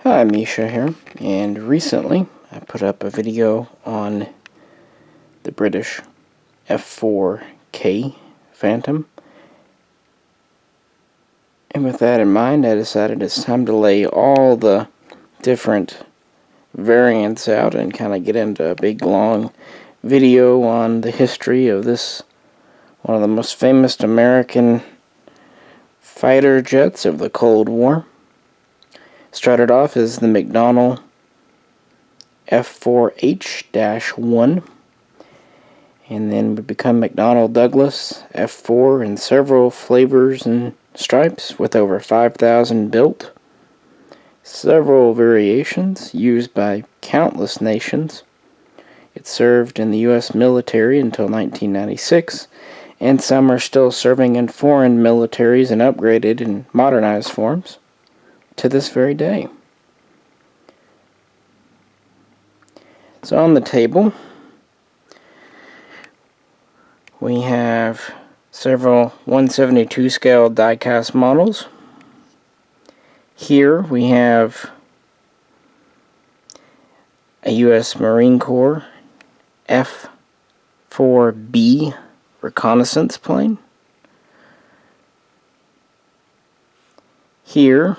Hi, Misha here, and recently I put up a video on the British F-4K Phantom, and with that in mind I decided it's time to lay all the different variants out and kind of get into a big long video on the history of this, one of the most famous American fighter jets of the Cold War. Started off as the McDonnell F-4H-1, and then would become McDonnell Douglas F-4 in several flavors and stripes, with over 5,000 built. Several variations used by countless nations. It served in the U.S. military until 1996, and some are still serving in foreign militaries in upgraded and modernized forms to this very day. So on the table we have several 172 scale die-cast models. Here we have a U.S. Marine Corps F-4B Reconnaissance plane. Here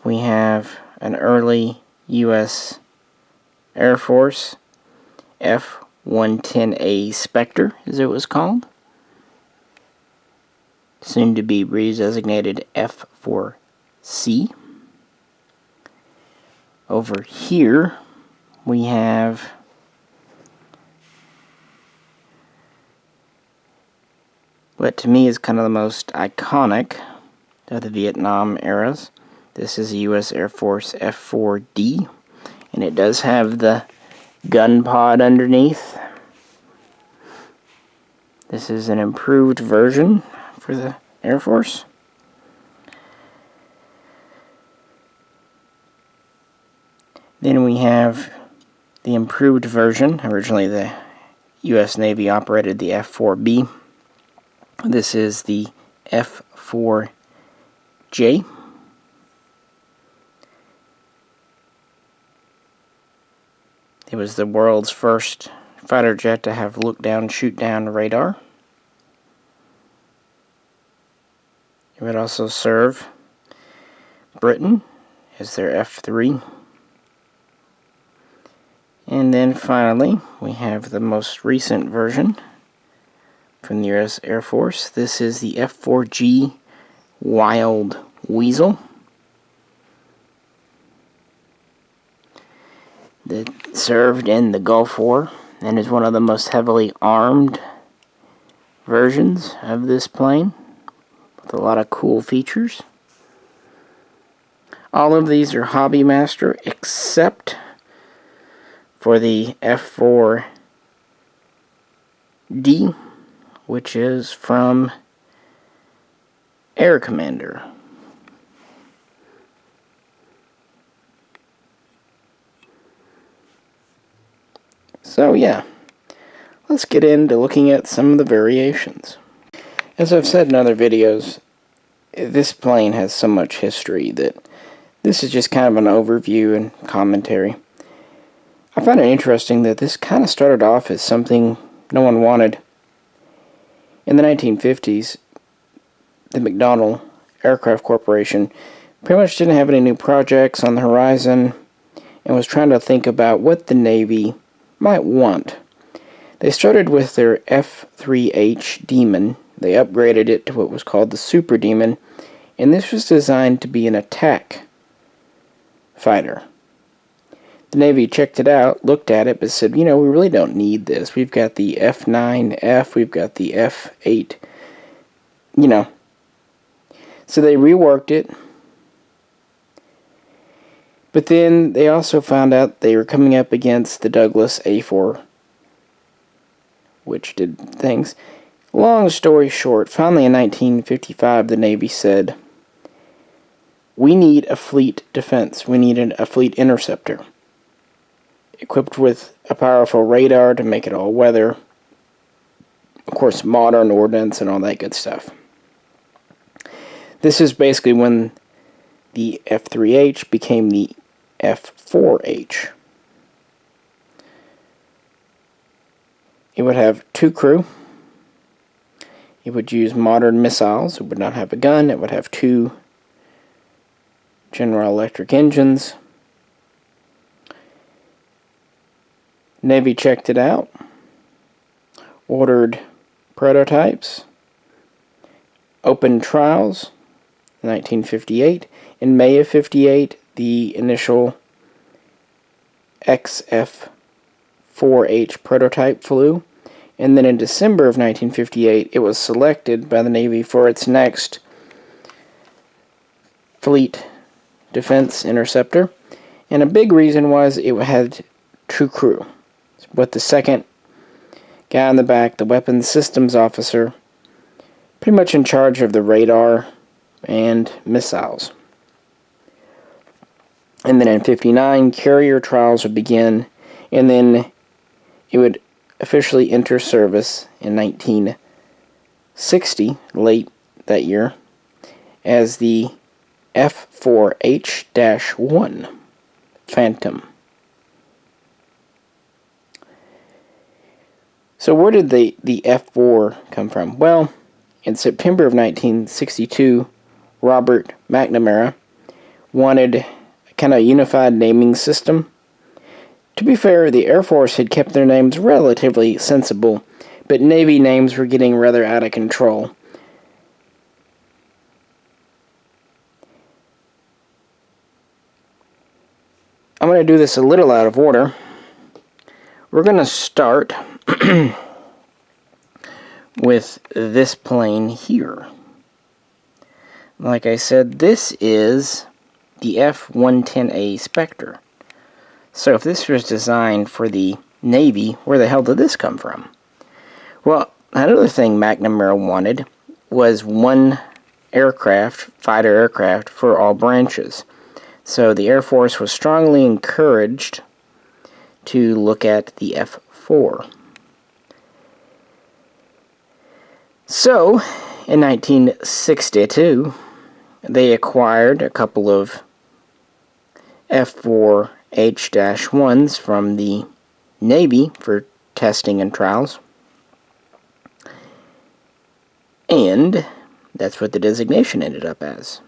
we have an early U.S. Air Force F-110A Spectre, as it was called, soon to be redesignated F-4C. Over here we have what to me is kind of the most iconic of the Vietnam eras. This is a U.S. Air Force F4D, and it does have the gun pod underneath. This is an improved version for the Air Force. Then we have the improved version. Originally the U.S. Navy operated the F4B. This is the F-4J. It was the world's first fighter jet to have look-down, shoot-down radar. It would also serve Britain as their F-3. And then finally, we have the most recent version from the U.S. Air Force. This is the F-4G Wild Weasel. That served in the Gulf War and is one of the most heavily armed versions of this plane, with a lot of cool features. All of these are Hobby Master except for the F4D, which is from Air Commander. So yeah, let's get into looking at some of the variations. As I've said in other videos, this plane has so much history that this is just kind of an overview and commentary. I find it interesting that this kind of started off as something no one wanted. In the 1950s, the McDonnell Aircraft Corporation pretty much didn't have any new projects on the horizon and was trying to think about what the Navy might want. They started with their F-3H Demon. They upgraded it to what was called the Super Demon, and this was designed to be an attack fighter. The Navy checked it out, looked at it, but said, you know, we really don't need this. We've got the F-9F, we've got the F-8, you know. So they reworked it. But then they also found out they were coming up against the Douglas A4, which did things. Long story short, finally in 1955, the Navy said, we need a fleet defense. We need a fleet interceptor, equipped with a powerful radar to make it all weather. Of course, modern ordnance and all that good stuff. This is basically when the F-3H became the F-4H. It would have 2 crew. It would use modern missiles. It would not have a gun. It would have 2 General Electric engines. Navy checked it out, ordered prototypes, opened trials in 1958. In May of 58, the initial XF-4H prototype flew, and then in December of 1958, it was selected by the Navy for its next Fleet Defense Interceptor, and a big reason was it had 2 crew, with the second guy in the back, the weapons systems officer, pretty much in charge of the radar and missiles. And then in 59, carrier trials would begin, and then it would officially enter service in 1960, late that year, as the F-4H-1 Phantom. So where did the F-4 come from? Well, in September of 1962, Robert McNamara wanted a kind of unified naming system. To be fair, the Air Force had kept their names relatively sensible, but Navy names were getting rather out of control. I'm going to do this a little out of order. We're going to start with this plane here. Like I said, this is the F-110A Spectre. So if this was designed for the Navy, where the hell did this come from? Well, another thing McNamara wanted was one aircraft, fighter aircraft, for all branches. So the Air Force was strongly encouraged to look at the F-4. So, in 1962, they acquired a couple of F-4H-1s from the Navy for testing and trials. And that's what the designation ended up as.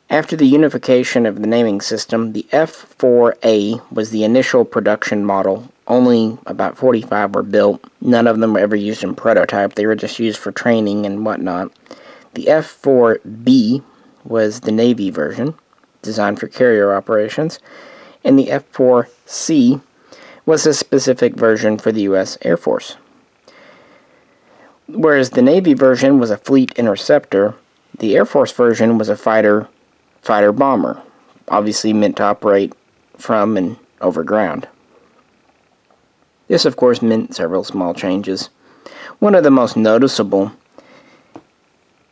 After the unification of the naming system, the F-4A was the initial production model. Only about 45 were built. None of them were ever used in prototype. They were just used for training and whatnot. The F-4B was the Navy version, designed for carrier operations. And the F-4C was a specific version for the U.S. Air Force. Whereas the Navy version was a fleet interceptor, the Air Force version was a fighter-bomber, obviously meant to operate from and over ground. This, of course, meant several small changes. One of the most noticeable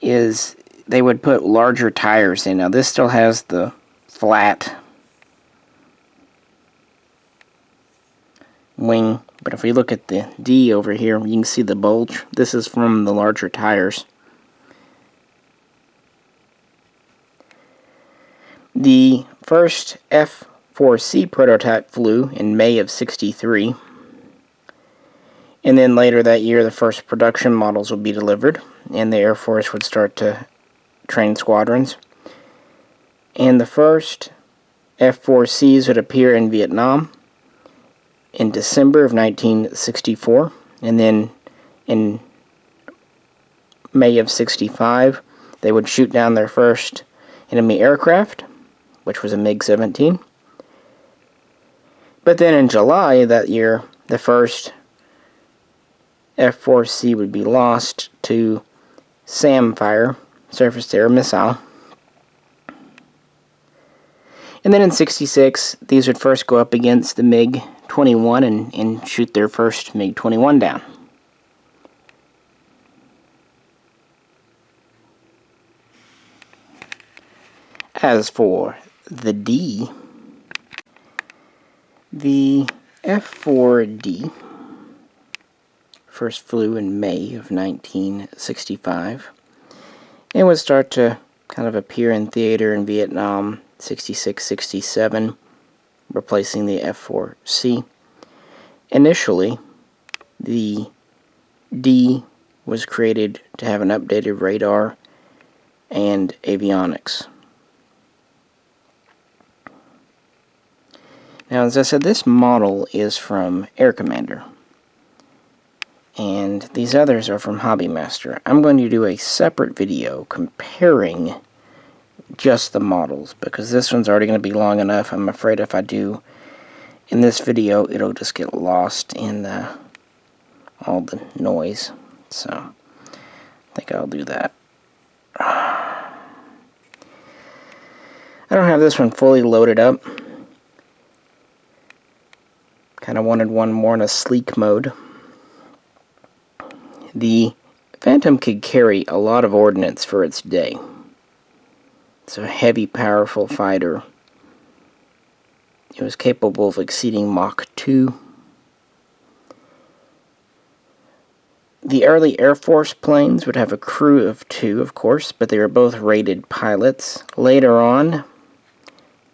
is they would put larger tires in. Now, this still has the flat wing, but if we look at the D over here, you can see the bulge. This is from the larger tires. The first F-4C prototype flew in May of '63, and then later that year the first production models would be delivered, and the Air Force would start to train squadrons. And the first F-4Cs would appear in Vietnam in December of 1964, and then in May of '65 they would shoot down their first enemy aircraft, which was a MiG-17. But then in July that year, the first F-4C would be lost to SAM fire, surface-to-air missile. And then in '66, these would first go up against the MiG-21 and shoot their first MiG-21 down. As for the D, the F4D first flew in May of 1965 and would start to kind of appear in theater in Vietnam, 66, 67, replacing the F-4C. Initially, the D was created to have an updated radar and avionics. Now, as I said, this model is from Air Commander, and these others are from Hobby Master. I'm going to do a separate video comparing just the models, because this one's already going to be long enough. I'm afraid if I do in this video, it'll just get lost in all the noise. So, I think I'll do that. I don't have this one fully loaded up. Kind of wanted one more in a sleek mode. The Phantom could carry a lot of ordnance for its day. It's a heavy, powerful fighter. It was capable of exceeding Mach 2. The early Air Force planes would have a crew of 2, of course, but they were both rated pilots. Later on,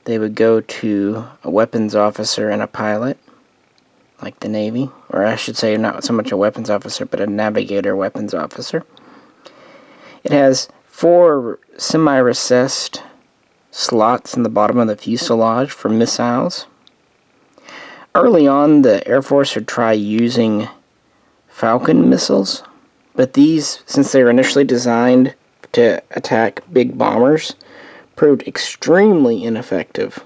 they would go to a weapons officer and a pilot, like the Navy, or I should say not so much a weapons officer, but a navigator weapons officer. It has 4 semi-recessed slots in the bottom of the fuselage for missiles. Early on, the Air Force would try using Falcon missiles, but these, since they were initially designed to attack big bombers, proved extremely ineffective.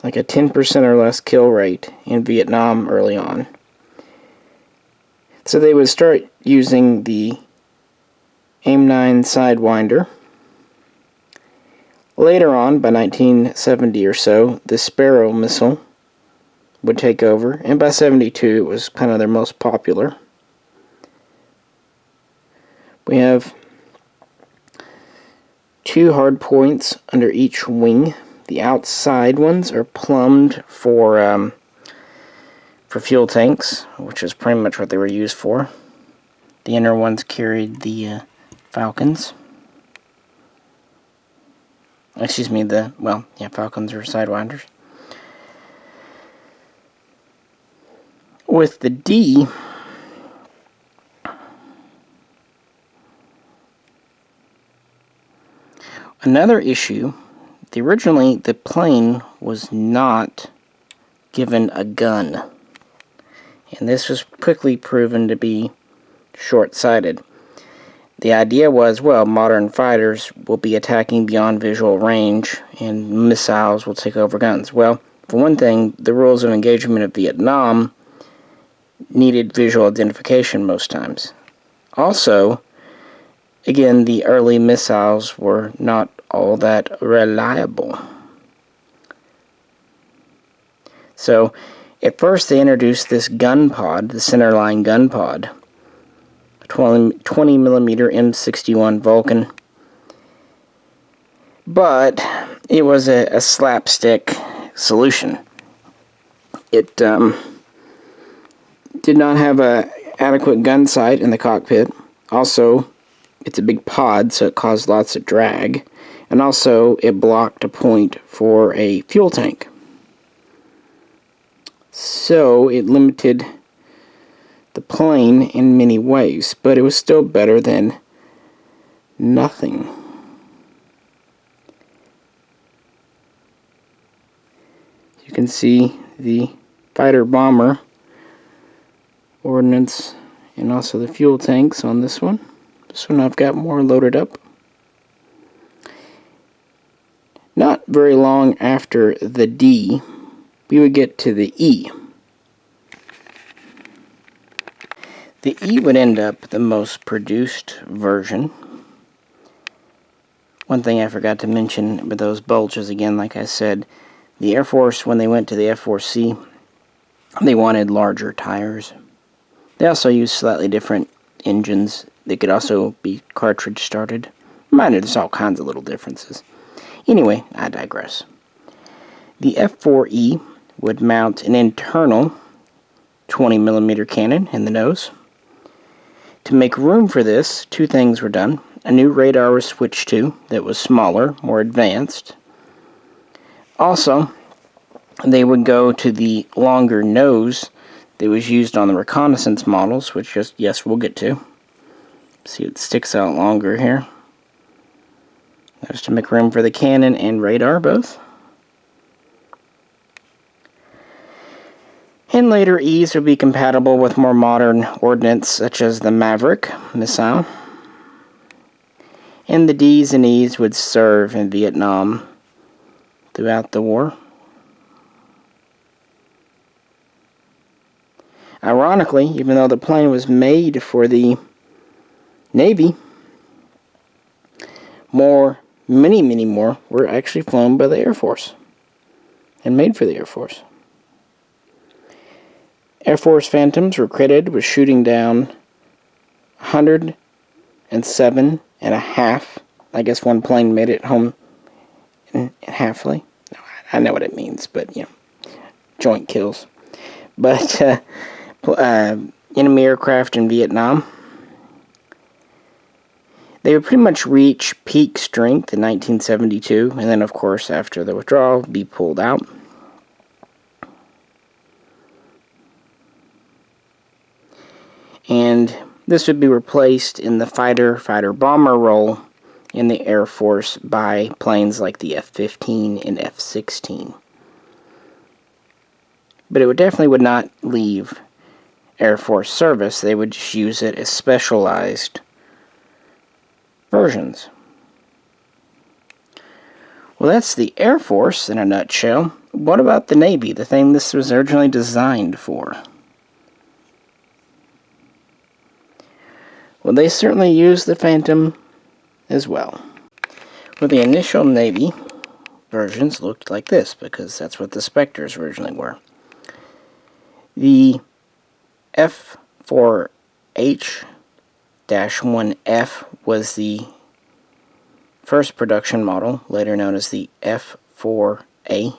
Like a 10% or less kill rate in Vietnam early on. So they would start using the AIM-9 Sidewinder. Later on, by 1970 or so, the Sparrow missile would take over, and by 72 it was kind of their most popular. We have 2 hard points under each wing. The outside ones are plumbed for fuel tanks, which is pretty much what they were used for. The inner ones carried the Falcons. Excuse me, Falcons or Sidewinders. With the D, another issue, originally the plane was not given a gun, and this was quickly proven to be short-sighted. The idea was, well, modern fighters will be attacking beyond visual range, and missiles will take over guns. Well, for one thing, the rules of engagement of Vietnam needed visual identification most times. Also, again, the early missiles were not all that reliable. So, at first they introduced this gun pod, the centerline gun pod, 20mm M61 Vulcan, but it was a slapstick solution. It did not have an adequate gun sight in the cockpit. Also, it's a big pod, so it caused lots of drag. And also, it blocked a point for a fuel tank. So, it limited the plane in many ways, but it was still better than nothing. You can see the fighter-bomber ordnance and also the fuel tanks on this one. This one I've got more loaded up. Not very long after the D, we would get to the E. The E would end up the most produced version. One thing I forgot to mention with those bulges, again, like I said, the Air Force, when they went to the F-4C, they wanted larger tires. They also used slightly different engines. They could also be cartridge started. Mind you, there's all kinds of little differences. Anyway, I digress. The F-4E would mount an internal 20mm cannon in the nose. To make room for this, 2 things were done. a new radar was switched to that was smaller, more advanced. Also, they would go to the longer nose that was used on the Reconnaissance models, which yes, we'll get to. See, it sticks out longer here. That's to make room for the cannon and radar both. And later E's would be compatible with more modern ordnance such as the Maverick missile. And the D's and E's would serve in Vietnam throughout the war. Ironically, even though the plane was made for the Navy, many more were actually flown by the Air Force and made for the Air Force. Air Force Phantoms were credited with shooting down 107.5. I guess one plane made it home in halfly. I know what it means, but, joint kills. But, enemy aircraft in Vietnam. They would pretty much reach peak strength in 1972, and then, of course, after the withdrawal, be pulled out. And this would be replaced in the fighter-bomber role in the Air Force by planes like the F-15 and F-16. But it definitely would not leave Air Force service. They would just use it as specialized versions. Well, that's the Air Force in a nutshell. What about the Navy, the thing this was originally designed for? Well, they certainly used the Phantom as well. Well, the initial Navy versions looked like this, because that's what the Spectres originally were. The F-4H-1F was the first production model, later known as the F-4A.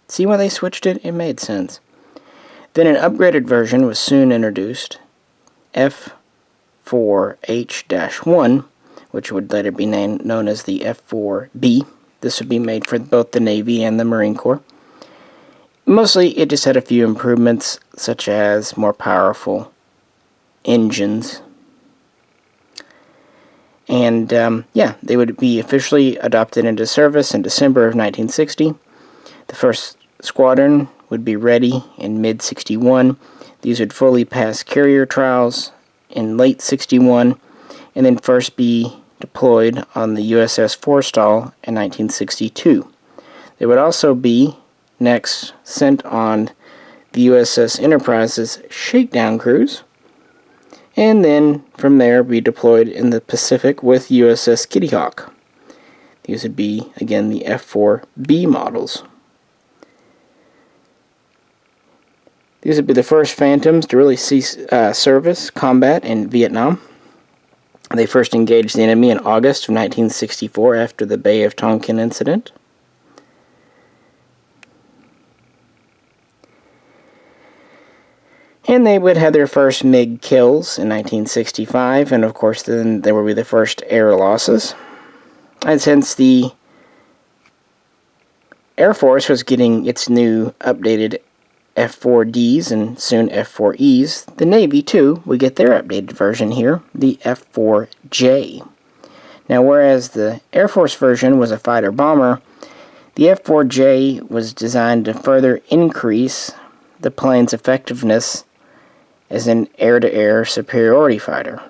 See why they switched it? It made sense. Then an upgraded version was soon introduced, F-4H-1, which would later be known as the F-4B. This would be made for both the Navy and the Marine Corps. Mostly, it just had a few improvements, such as more powerful engines. And, they would be officially adopted into service in December of 1960. The first squadron would be ready in mid-61. These would fully pass carrier trials in late 61, and then first be deployed on the USS Forstall in 1962. They would also be next sent on the USS Enterprise's shakedown cruise, and then from there be deployed in the Pacific with USS Kitty Hawk. These would be, again, the F-4B models. These would be the first Phantoms to really see combat in Vietnam. They first engaged the enemy in August of 1964 after the Bay of Tonkin incident. And they would have their first MiG kills in 1965, and of course then there would be the first air losses. And since the Air Force was getting its new updated F4Ds and soon F4Es, the Navy too would get their updated version here, the F-4J. Now, whereas the Air Force version was a fighter-bomber, the F-4J was designed to further increase the plane's effectiveness as an air-to-air superiority fighter.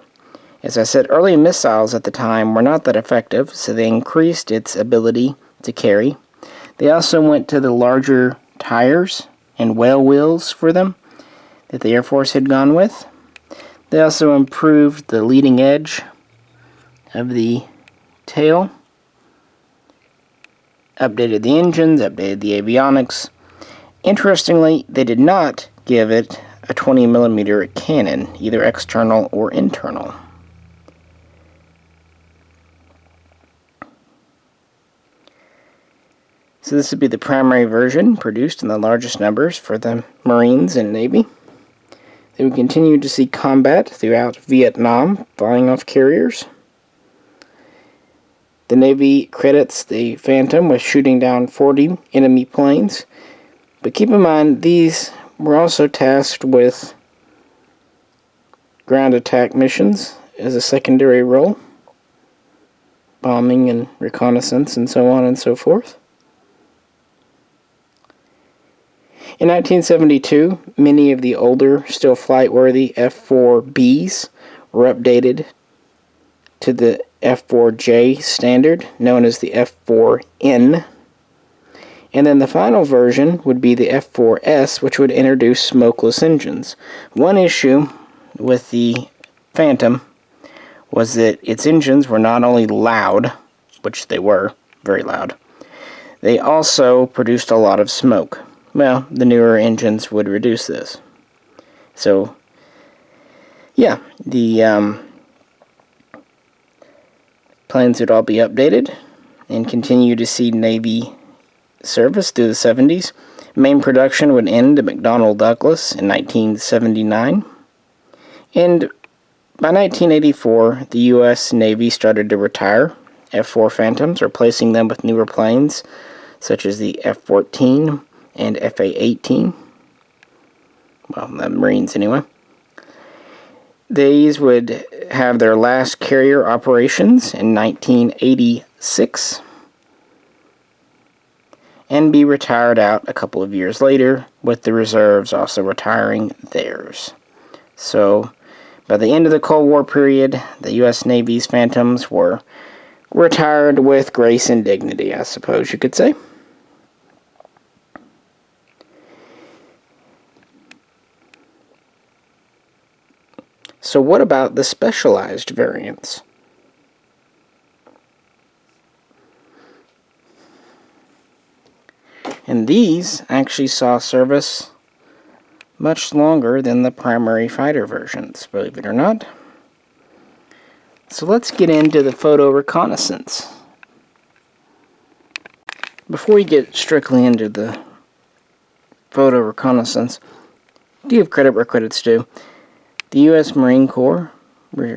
As I said, early missiles at the time were not that effective, so they increased its ability to carry. They also went to the larger tires and whale wheels for them that the Air Force had gone with. They also improved the leading edge of the tail, updated the engines, updated the avionics. Interestingly, they did not give it a 20mm cannon, either external or internal. So this would be the primary version, produced in the largest numbers for the Marines and Navy. They would continue to see combat throughout Vietnam, flying off carriers. The Navy credits the Phantom with shooting down 40 enemy planes, but keep in mind these were also tasked with ground attack missions as a secondary role, bombing and reconnaissance and so on and so forth. In 1972, many of the older, still flight-worthy F-4Bs were updated to the F-4J standard, known as the F-4N. And then the final version would be the F-4S, which would introduce smokeless engines. One issue with the Phantom was that its engines were not only loud, which they were, very loud, they also produced a lot of smoke. Well, the newer engines would reduce this. So, yeah, the planes would all be updated and continue to see Navy service through the 70s. Main production would end at McDonnell Douglas in 1979. And by 1984, the U.S. Navy started to retire F-4 Phantoms, replacing them with newer planes, such as the F-14 and FA-18. Well, the Marines anyway. These would have their last carrier operations in 1986 and be retired out a couple of years later, with the reserves also retiring theirs. So, by the end of the Cold War period, the U.S. Navy's Phantoms were retired with grace and dignity, I suppose you could say. So what about the specialized variants? And these actually saw service much longer than the primary fighter versions, believe it or not. So let's get into the photo reconnaissance. Before we get strictly into the photo reconnaissance, give credit where credit's due. The U.S. Marine Corps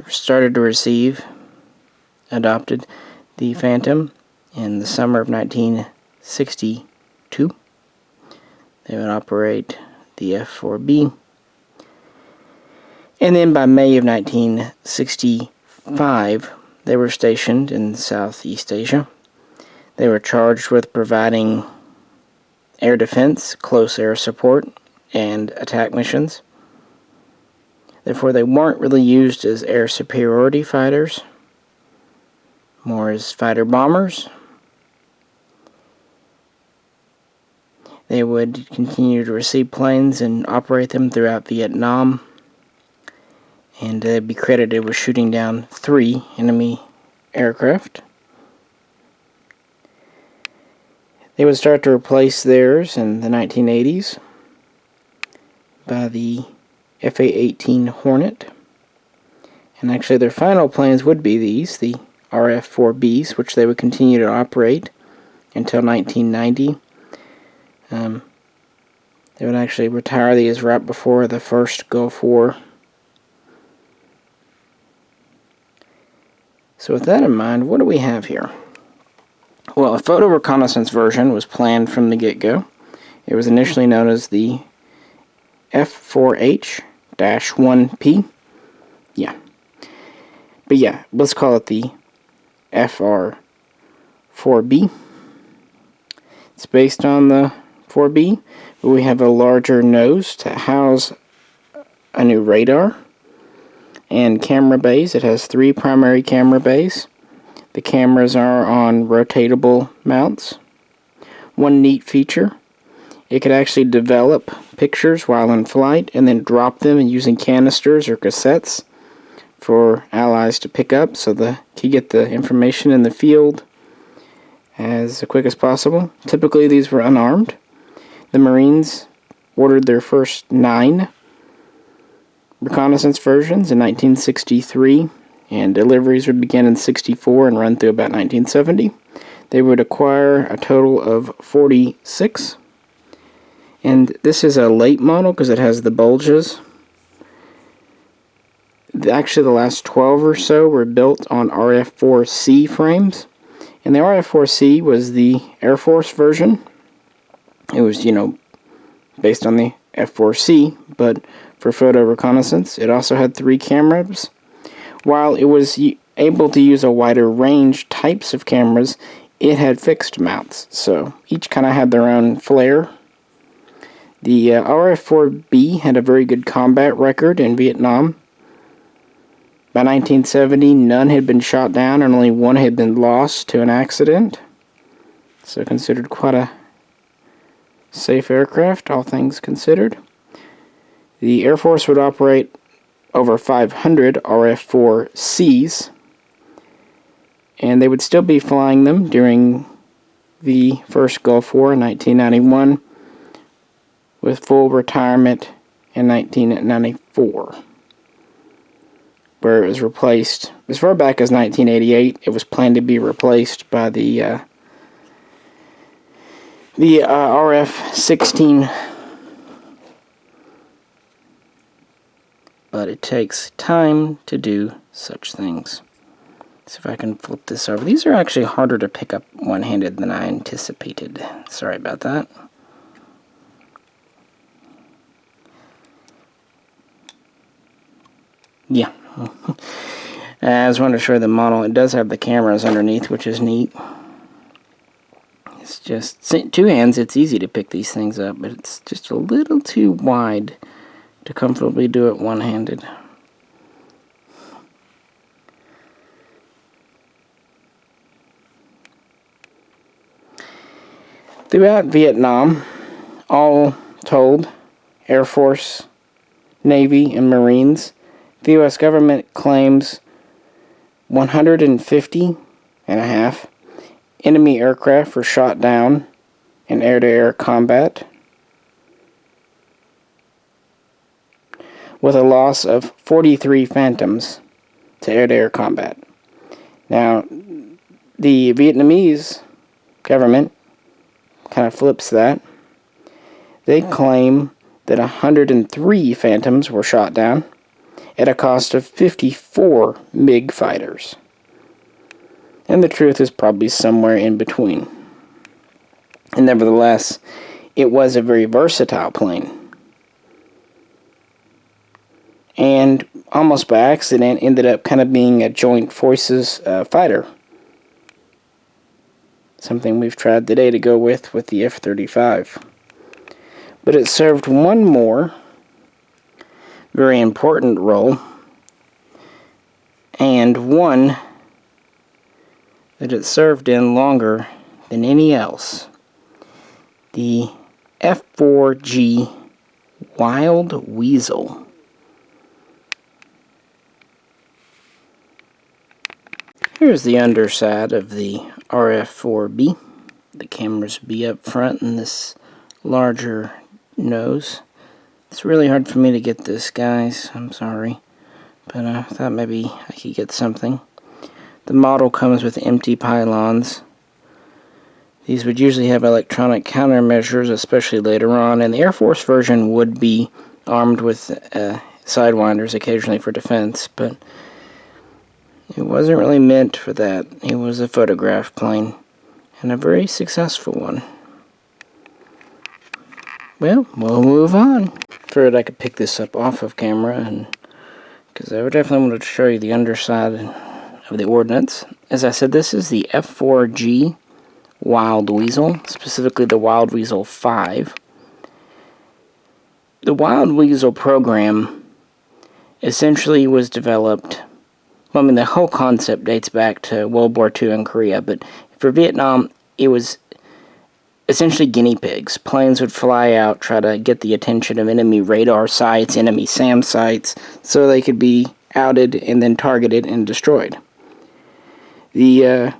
started to adopted the Phantom in the summer of 1962. They would operate the F-4B. And then by May of 1965, they were stationed in Southeast Asia. They were charged with providing air defense, close air support, and attack missions. Therefore, they weren't really used as air superiority fighters, more as fighter bombers. They would continue to receive planes and operate them throughout Vietnam, and they'd be credited with shooting down 3 enemy aircraft. They would start to replace theirs in the 1980s by the FA-18 Hornet. And actually their final planes would be these, the RF-4Bs, which they would continue to operate until 1990. They would actually retire these right before the first Gulf War. So with that in mind, what do we have here? Well, a photo reconnaissance version was planned from the get-go. It was initially known as the F4H-1P. Yeah. But yeah, let's call it the F4B. It's based on the 4B, but we have a larger nose to house a new radar and camera bays. It has 3 primary camera bays. The cameras are on rotatable mounts. One neat feature, it could actually develop pictures while in flight and then drop them using canisters or cassettes for allies to pick up, so they could get the information in the field as quick as possible. Typically these were unarmed. The Marines ordered their first 9 reconnaissance versions in 1963, and deliveries would begin in 64 and run through about 1970. They would acquire a total of 46, and this is a late model because it has the bulges. Actually, the last 12 or so were built on RF-4C frames, And the RF-4C was the Air Force version. It was, based on the F-4C, but for photo reconnaissance. It also had 3 cameras. While it was able to use a wider range types of cameras, it had fixed mounts, so each kind of had their own flair. The RF-4B had a very good combat record in Vietnam. By 1970, none had been shot down and only one had been lost to an accident. So considered quite a safe aircraft, all things considered. The Air Force would operate over 500 RF-4Cs, and they would still be flying them during the first Gulf War in 1991, with full retirement in 1994, where it was replaced. As far back as 1988, it was planned to be replaced by the RF-16, but it takes time to do such things. See if I can flip this over. These are actually harder to pick up one-handed than I anticipated. Sorry about that. Yeah. I just wanted to show you the model. It does have the cameras underneath, which is neat. It's just 2 hands, it's easy to pick these things up, but it's just a little too wide to comfortably do it one-handed. Throughout Vietnam, all told, Air Force, Navy, and Marines, the U.S. government claims 150.5 enemy aircraft were shot down in air-to-air combat, with a loss of 43 Phantoms to air-to-air combat. Now, the Vietnamese government kind of flips that. They claim that 103 Phantoms were shot down at a cost of 54 MiG fighters. And the truth is probably somewhere in between. And nevertheless, it was a very versatile plane. And almost by accident ended up kind of being a joint forces fighter. Something we've tried today to go with the F-35. But it served one more very important role, and one that it served in longer than any else. The F-4G Wild Weasel. Here's the underside of the RF-4B. The cameras be up front and this larger nose. It's really hard for me to get this, guys. I'm sorry. But I thought maybe I could get something. The model comes with empty pylons. These would usually have electronic countermeasures, especially later on, and the Air Force version would be armed with sidewinders occasionally for defense, but it wasn't really meant for that. It was a photograph plane, and a very successful one. Well, we'll move on. Figured I could pick this up off of camera, and because I would definitely want to show you the underside of the ordnance. As I said, this is the F-4G Wild Weasel, specifically the Wild Weasel 5. The Wild Weasel program essentially was developed, well, I mean, the whole concept dates back to World War II in Korea, but for Vietnam, it was essentially guinea pigs. Planes would fly out, try to get the attention of enemy radar sites, enemy SAM sites, so they could be outed and then targeted and destroyed. The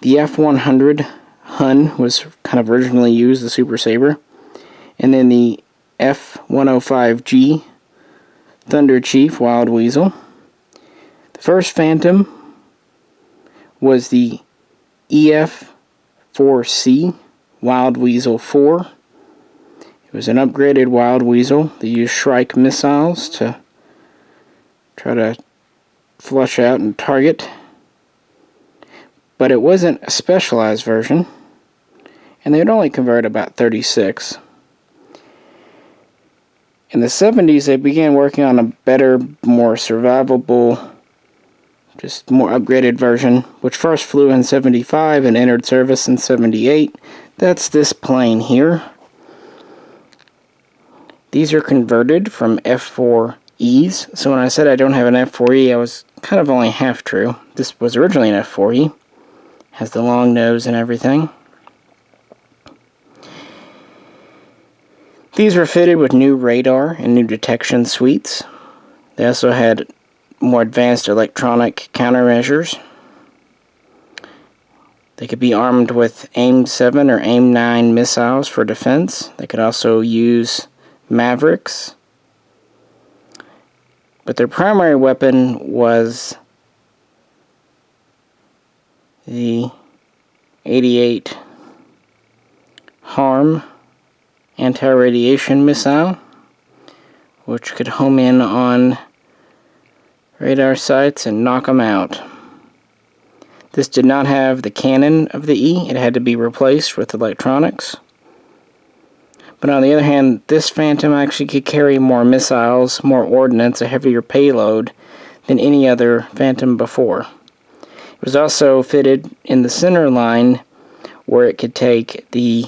F-100 Hun was kind of originally used, the Super Sabre, and then the F-105G Thunder Chief Wild Weasel. The first Phantom was the F-4C Wild Weasel 4. It was an upgraded Wild Weasel. They used Shrike missiles to try to flush out and target. but it wasn't a specialized version, and they would only convert about 36. In the 70s, they began working on a better, more survivable, just more upgraded version, which first flew in 75 and entered service in 78. That's this plane here. These are converted from F4Es, so when I said I don't have an F4E, I was kind of only half true. This was originally an F4E. Has the long nose and everything. These were fitted with new radar and new detection suites. They also had more advanced electronic countermeasures. They could be armed with AIM-7 or AIM-9 missiles for defense. They could also use Mavericks. But their primary weapon was the 88 HARM anti-radiation missile, which could home in on radar sites and knock them out. This did not have the cannon of the E. It had to be replaced with electronics. But on the other hand, this Phantom actually could carry more missiles, more ordnance, a heavier payload than any other Phantom before. It was also fitted in the center line where it could take the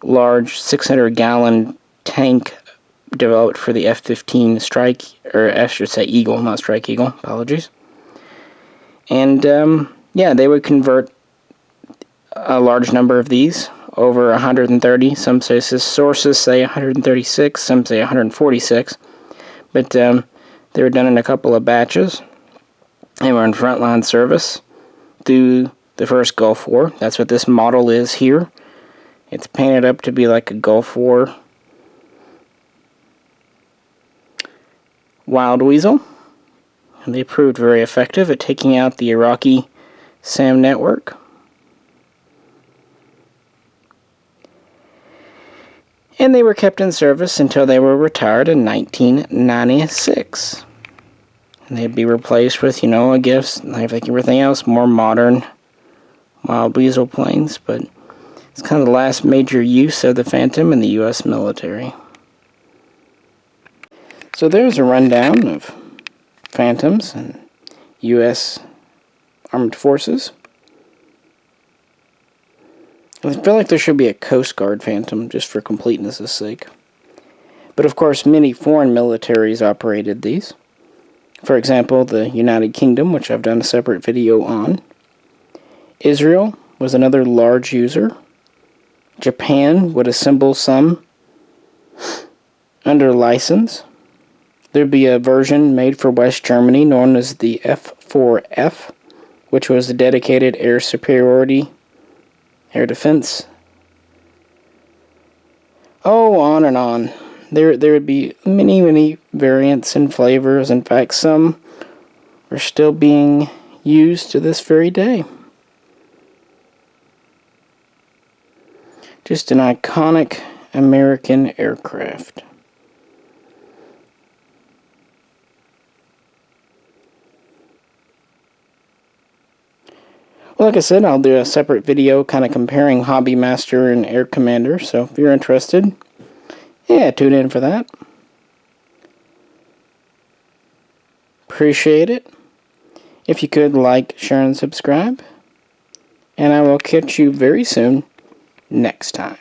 large 600-gallon tank developed for the F-15 Strike, or I should say Eagle, not Strike Eagle, apologies. And yeah, they would convert a large number of these, over 130. Some sources say 136, some say 146, but they were done in a couple of batches. They were in frontline service through the first Gulf War. That's what this model is here. It's painted up to be like a Gulf War Wild Weasel, and they proved very effective at taking out the Iraqi SAM network. And they were kept in service until they were retired in 1996. And they'd be replaced with, I guess, like everything else, more modern Wild Weasel planes, but it's kind of the last major use of the Phantom in the U.S. military. So there's a rundown of Phantoms and U.S. Armed Forces. I feel like there should be a Coast Guard Phantom, just for completeness' sake. But of course, many foreign militaries operated these. For example, the United Kingdom, which I've done a separate video on. Israel was another large user. Japan would assemble some under license. There'd be a version made for West Germany known as the F4F, which was a dedicated air superiority air defense. Oh, on and on. There would be many variants and flavors. In fact, some are still being used to this very day. Just an iconic American aircraft. Well, like I said, I'll do a separate video kind of comparing Hobby Master and Air Commander, so if you're interested, yeah, tune in for that. Appreciate it. If you could, like, share, and subscribe. And I will catch you very soon next time.